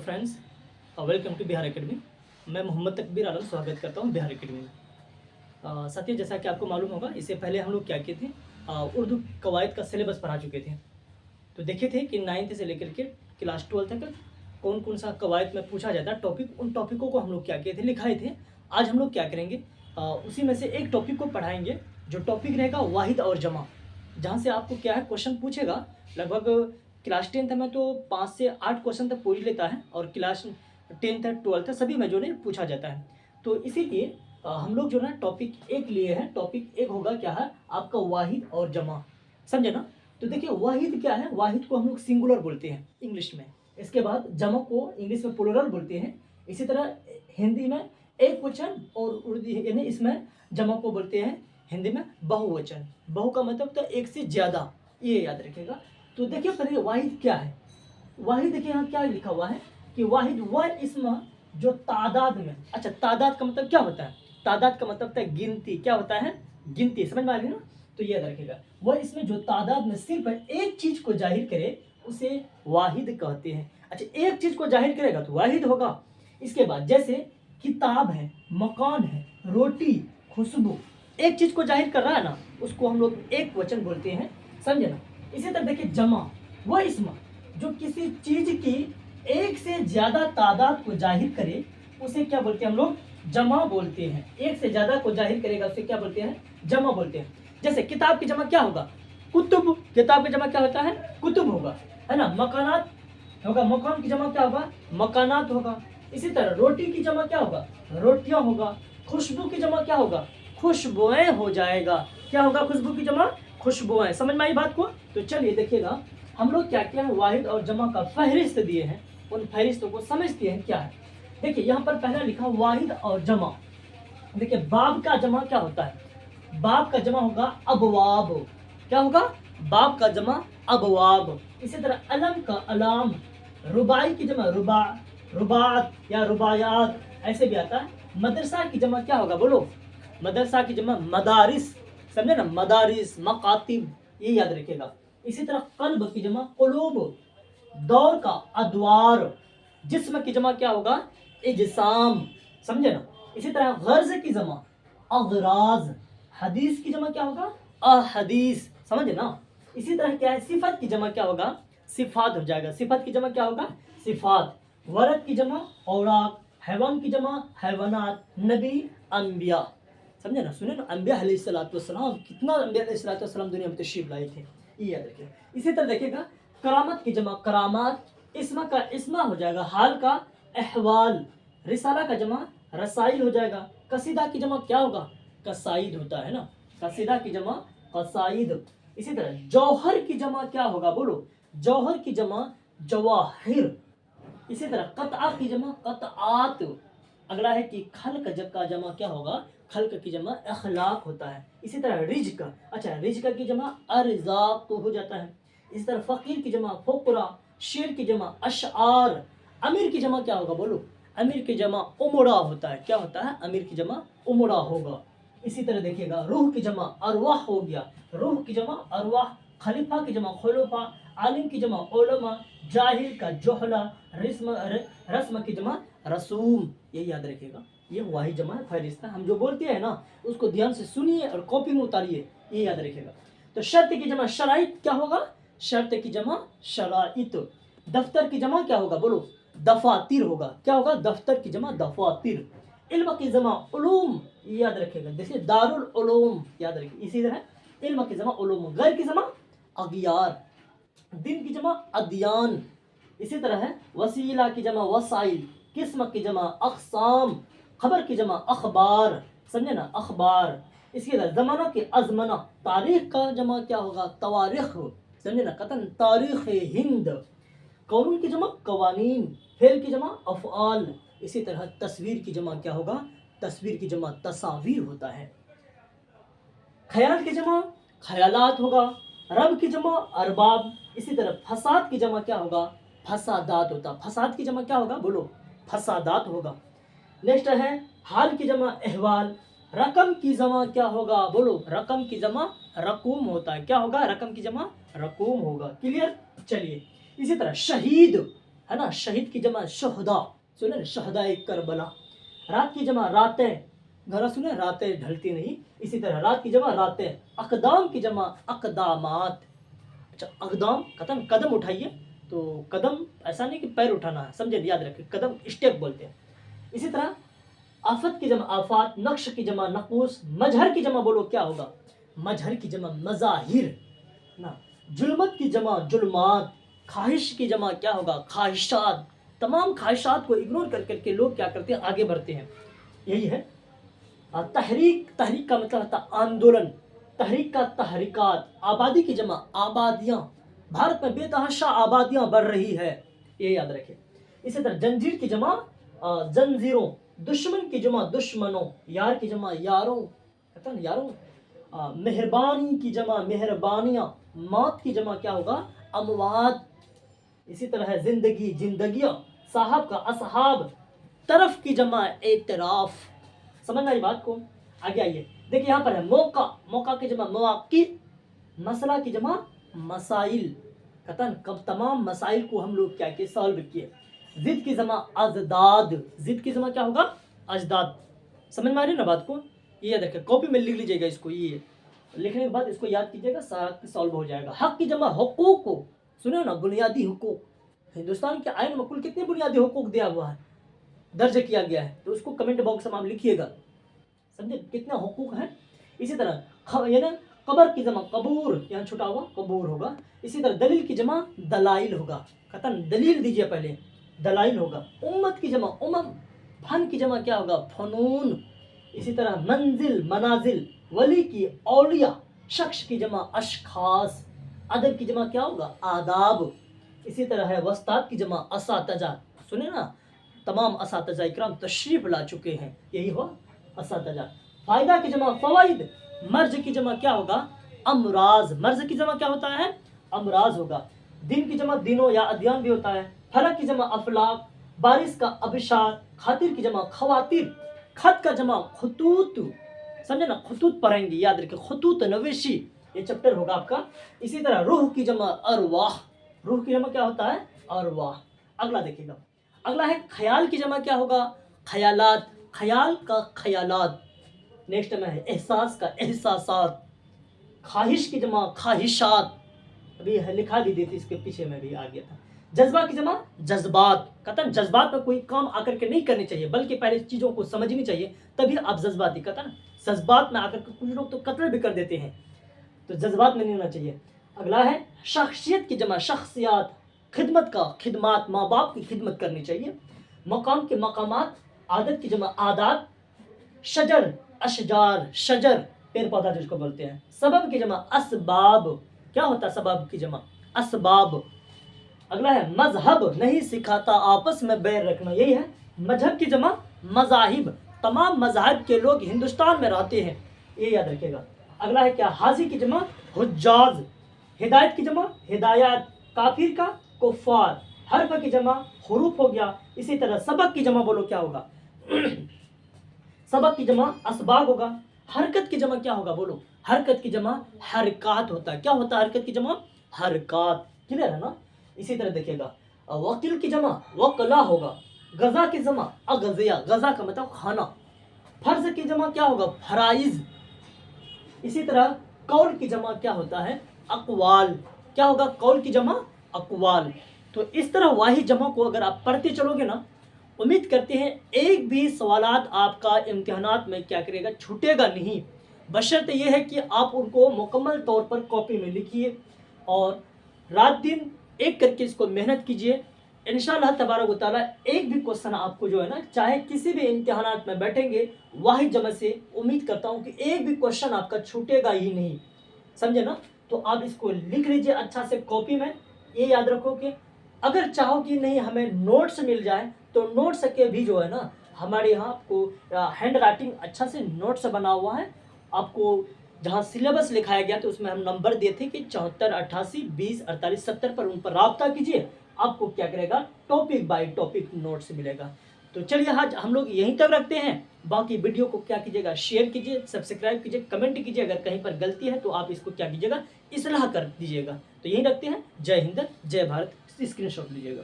Friends, welcome to Bihar academy. मैं मोहम्मद तकबीर आलम स्वागत करता हूं बिहार एकेडमी में। साथियों, जैसा कि आपको मालूम होगा, इससे पहले हम लोग क्या किए थे, उर्दू कवायद का सिलेबस पढ़ा चुके थे। तो देखे थे कि 9th से लेकर के क्लास 12 तक कौन कौन सा कवायद में पूछा जाता है टॉपिक, उन टॉपिकों को हम लोग क्या किए थे, लिखाए थे। आज हम लोग क्या करेंगे, उसी में से एक टॉपिक को पढ़ाएंगे, जो टॉपिक रहेगा वाहिद और जमा, जहाँ से आपको क्या है क्वेश्चन पूछेगा। लगभग क्लास 10th में तो 5 से 8 क्वेश्चन तक पूछ लेता है, और क्लास 10th 12th सभी में जो है पूछा जाता है। तो इसीलिए हम लोग जो ना टॉपिक एक लिए हैं। टॉपिक एक होगा क्या है आपका वाहिद और जमा, समझे ना। तो देखिए वाहिद क्या है, वाहिद को हम लोग सिंगुलर बोलते हैं इंग्लिश में। इसके बाद जमा को इंग्लिश में प्लूरल बोलते हैं। इसी तरह हिंदी में एक वचन, और उर्दू यानी इसमें जमा को बोलते हैं हिंदी में बहुवचन। बहु का मतलब तो एक से ज़्यादा, ये याद रखिएगा। तो देखिए पहले वाहिद क्या है। वाहिद देखिए यहाँ क्या लिखा हुआ है कि वाहिद वह इसम जो तादाद में, अच्छा तादाद का मतलब क्या होता है, तादाद का मतलब होता है गिनती। क्या होता है, गिनती, समझ में आ रही है ना। तो ये याद रखिएगा, वह इसमें जो तादाद में सिर्फ एक चीज को जाहिर करे उसे वाहिद कहते हैं। अच्छा, एक चीज को जाहिर करेगा तो वाहिद होगा। इसके बाद जैसे किताब है, मकान है, रोटी, खुशबू, एक चीज को जाहिर कर रहा है ना, उसको हम लोग एक वचन बोलते हैं, समझे ना। इसी तरह देखिए जमा वह इसम जो किसी चीज की एक से ज्यादा तादाद को जाहिर करे उसे क्या बोलते हैं हम लोग, जमा बोलते हैं। एक से ज्यादा को जाहिर करेगा उसे क्या बोलते हैं, जमा बोलते हैं। जैसे किताब की जमा क्या होगा, कुतुब। किताब की जमा क्या होता है, कुतुब होगा, है ना। मकानात होगा, मकान की जमा क्या होगा, मकानात होगा। इसी तरह रोटी की जमा क्या होगा, रोटियां होगा। खुशबू की जमा क्या होगा, खुशबुएं हो जाएगा। क्या होगा खुशबू की जमा, खुशबुएं। समझ में आई बात को। तो चलिए देखिएगा, हम लोग क्या क्या है वाहिद और जमा का फहरिस्त दिए हैं, उन फहरिस्तों को समझते हैं क्या है। देखिए यहाँ पर पहला लिखा वाहिद और जमा। देखिए बाब का जमा क्या होता है, बाब का जमा होगा अबवाब। क्या होगा, बाब का जमा अबवाब। इसी तरह अलम का अलाम, रुबाई की जमा रुबा, रुबात या रुबायात, ऐसे भी आता है। मदरसा की जमा क्या होगा, बोलो, मदरसा की जमा मदारिस, समझे ना, मदारिस, मकातिब, ये याद रखिएगा। इसी तरह कल्ब की जमा कुलूब, दौर का अदवार, जिस्म की जमा क्या होगा, इजसाम, समझे ना। इसी तरह गर्ज की जमा अगराज, हदीस की जमा क्या होगा, अहदीस, समझे ना। इसी तरह क्या है सिफत की जमा क्या होगा, सिफात हो जाएगा। सिफत की जमा क्या होगा, सिफात। वरद की जमा औराक, हैवान की जमा हैवानात, नबी अंबिया, समझे ना। सुने ना, अंबिया अलैहिस्सलाम, कितना अंबिया अलैहिस्सलाम दुनिया में तशरीफ लाए थे, ये याद रखिए। इसी तरह देखिएगा करामत की जमा करामात, इस्मा का इस्मा हो जाएगा हाल का अहवाल। रिसाला का जमा रसाइल हो जाएगा। कसीदा की जमा क्या होगा, कसाइद होता है ना, कसीदा की जमा कसाइद। इसी तरह जौहर की जमा क्या होगा, बोलो, जौहर की जमा जवाहिर। इसी तरह कतआ की जमा कतआत। अगला है कि खल्क जब का जमा क्या होगा, खल्क की जमा अखलाक होता है। इसी तरह रिज्क, अच्छा रिज्क की जमा अरज़ाक तो हो जाता है। इसी तरह फकीर की जमा फुकरा, शेर की जमा अशआर। अमीर की जमा क्या होगा, बोलो, अमीर की जमा उमरा होता है। क्या होता है, अमीर की जमा उमरा होगा। इसी तरह देखिएगा रूह की जमा अरवाह हो गया, रूह की जमा अरवाह। खलीफा की जमा खुलफा, आलिम की जमा उलमा, जाहिल का जोहला, रस्म की जमा रसूम, ये याद रखिएगा। ये वाहिद जमा है, फहरिस्त है। हम जो बोलते हैं ना उसको ध्यान से सुनिए और कॉपी में उतारिए, ये याद रखिएगा। तो शर्त की जमा शराइत क्या होगा, शर्त की जमा शराइत। दफ्तर की जमा क्या होगा, बोलो, दफातिर होगा। क्या होगा, दफ्तर की जमा दफातिर। इल्म की जमा उलूम, ये याद रखिएगा। जैसे दारुल उलूम याद रखिए। इसी तरह इल्म की जमा उलूम, गैर की जमा अगियार, दिन की जमा अदियान। इसी तरह है वसीला की जमा वसाइल, किस्म की जमा अक़साम, खबर की जमा अखबार, समझे ना, अखबार। इसके बाद ज़माना की अज़मना, तारीख का जमा क्या होगा, तवारीख, समझे ना, कतन तारीख हिंद। कानून की जमा कवानीन, फेल की जमा अफ़आल। इसी तरह तस्वीर की जमा क्या होगा, तस्वीर की जमा तस्वीर होता है। ख्याल की जमा ख्यालात होगा। रब की जमा अरबाब। इसी तरह फसाद की जमा क्या होगा, फसादात होता। फसाद की जमा क्या होगा, बोलो, फसादात होगा। नेक्स्ट है हाल की जमा अहवाल। रकम की जमा क्या होगा, बोलो, रकम की जमा रकूम होता है। क्या होगा, रकम की जमा रकूम होगा। क्लियर, चलिए। इसी तरह शहीद, है ना, शहीद की जमा शहदा, सुने शहदाए करबला, रात की जमा रातें, घरा सुने रातें ढलती नहीं, इसी तरह रात की जमा रातें, अकदाम की जमा अकदामात। अच्छा अकदाम कदम, कदम उठाइए, तो कदम ऐसा नहीं कि पैर उठाना है, समझे, याद रखिए, कदम स्टेप बोलते हैं। इसी तरह आफत की जमा आफात, नक्श की जमा नकूस, मजहर की जमा बोलो क्या होगा, मजहर की जमा मजाहिर ना, जुल्मत की जमा जुल्मात, ख्वाहिश की जमा क्या होगा ख्वाहिशात। तमाम ख्वाहिशात को इग्नोर कर करके लोग क्या करते हैं, आगे बढ़ते हैं, यही है। तहरीक, तहरीक का मतलब होता है आंदोलन, तहरीक का तहरीकात, आबादी की जमा आबादियाँ, भारत में बेतहाशा आबादियाँ बढ़ रही है, ये याद रखें। इसी तरह जंजीर की जमा जंजीरों, दुश्मन की जमा दुश्मनों, यार की जमा यारों, कहता है ना यारों, मेहरबानी की जमा मेहरबानियाँ, मौत की जमा क्या होगा अमवात। इसी तरह है जिंदगी जिंदगियाँ, साहब का असहाब, तरफ की जमा एतराफ। समझना ये बात को, आगे आइए देखिए यहाँ पर है मौका, मौका की जमा मौकी, मसला की जमा मसाइल, कतन कब तमाम मसाइल को हम लोग क्या किए सॉल्व किए। जिद की जमा अजदाद, जिद की जमा क्या होगा अजदाद। समझ में आ रही है ना बात को, ये याद रखिए, कॉपी में लिख लीजिएगा इसको, ये लिखने के बाद इसको याद कीजिएगा, सारा सॉल्व हो जाएगा। हक की जमा हुकूक को, सुनो ना बुनियादी हुकूक, हिंदुस्तान के आइन में कुल कितने बुनियादी हुकूक दिया हुआ है, दर्ज किया गया है, तो उसको कमेंट बॉक्स में आप लिखिएगा, समझे कितना हुकूक है। इसी तरह ये ना कबर की जमा कबूर, यहाँ छुटा हुआ कबूर होगा। इसी तरह दलील की जमा दलाइल होगा, खतन दलील दीजिए पहले, दलाइल होगा। उम्मत की जमा उमम, फन की जमा क्या होगा फनून। इसी तरह मंजिल मनाजिल, वली की औलिया, शख्स की जमा अशखास, अदब की जमा क्या होगा आदाब। इसी तरह है वस्ताद की जमा असातजा, सुने ना तमाम असातजा इकराम तशरीफ ला चुके हैं, यही हुआ असातजा। फायदा की जमा फवाइद, मर्ज की जमा क्या होगा अमराज, मर्ज की जमा क्या होता है अमराज होगा। दिन की जमा दिनों या अध्ययन भी होता है। फलक की जमा अफलाक, बारिश का अबिशार, खातिर की जमा खवातिर, खत का जमा खतूत, समझे ना खतूत पढ़ेंगे, याद रखिए खतूत नवेशी, ये चैप्टर होगा आपका। इसी तरह रूह की जमा अरवाह, रूह की जमा क्या होता है अरवाह। अगला देखिएगा, अगला है ख्याल की जमा क्या होगा ख्यालात, ख्याल का ख्यालात। नेक्स्ट में है एहसास का एहसासात, ख्वाहिश की जमा ख्वाहिशात, अभी लिखा भी दी थी, इसके पीछे में भी आ गया था। जज्बा की जमा जज्बात, कतन जज्बात में कोई काम आकर के नहीं करनी चाहिए, बल्कि पहले चीज़ों को समझनी चाहिए, तभी आप जज्बाती, कतन जज्बात में आकर के कुछ लोग तो कत्ल भी कर देते हैं, तो जज्बात में नहीं होना चाहिए। अगला है शख्सियत की जमा शख्सियात, खिदमत का खिदमात, माँ बाप की खिदमत करनी चाहिए। मकाम के मकामात, आदत की जमा आदात, शजर अशजार, शजर पेड़ पौधा जिसको बोलते हैं। सबब की जमा असबाब, क्या होता है सबब की जमा असबाब। अगला है मजहब, नहीं सिखाता आपस में बैर रखना, यही है मजहब की जमा मजाहिब, तमाम मजहब के लोग हिंदुस्तान में रहते हैं, ये याद रखिएगा। अगला है क्या हाजी की जमा हुज्जाज, हिदायत की जमा हिदायत, काफिर का कुफार, हर्फ की जमा हुरूफ हो गया। इसी तरह सबक की जमा बोलो क्या होगा सबक की जमा असबाग होगा। हरकत की जमा क्या होगा बोलो हरकत की जमा हरकात होता है, क्या होता है हरकत की जमा हरकात, क्लियर है ना। इसी तरह देखिएगा वकील की जमा वकला होगा। गजा की जमा अगजिया, गजा का मतलब खाना। फर्ज की जमा क्या होगा फराइज। इसी तरह कौल की जमा क्या होता है अकवाल, क्या होगा कौल की जमा अकवाल। तो इस तरह वाही जमा को अगर आप पढ़ते चलोगे ना, उम्मीद करते हैं एक भी सवालात आपका इम्तिहानात में क्या करेगा छूटेगा नहीं, बशर्ते ये है कि आप उनको मुकम्मल तौर पर कॉपी में लिखिए और रात दिन एक करके इसको मेहनत कीजिए। इंशाअल्लाह तबारक व तआला एक भी क्वेश्चन आपको जो है ना, चाहे किसी भी इम्तिहानात में बैठेंगे वाही जमा से, उम्मीद करता हूँ कि एक भी क्वेश्चन आपका छूटेगा ही नहीं, समझे ना। तो आप इसको लिख लीजिए अच्छा से कॉपी में। ये याद रखो कि अगर चाहो कि नहीं हमें नोट्स मिल जाए, तो नोट्स के भी जो है ना हमारे यहाँ आपको हैंड राइटिंग अच्छा से नोट्स बना हुआ है। आपको जहाँ सिलेबस लिखाया गया तो उसमें हम नंबर दिए थे कि 74 88 20 48 70 पर, उन पर राब्ता कीजिए, आपको क्या करेगा टॉपिक बाय टॉपिक नोट्स मिलेगा। तो चलिए आज हम लोग यहीं तक रखते हैं, बाकी वीडियो को क्या कीजिएगा शेयर कीजिए, सब्सक्राइब कीजिए, कमेंट कीजिए, अगर कहीं पर गलती है तो आप इसको क्या कीजिएगा इस्लाह कर दीजिएगा। तो यहीं रखते हैं, जय हिंद जय भारत, स्क्रीनशॉट लीजिएगा।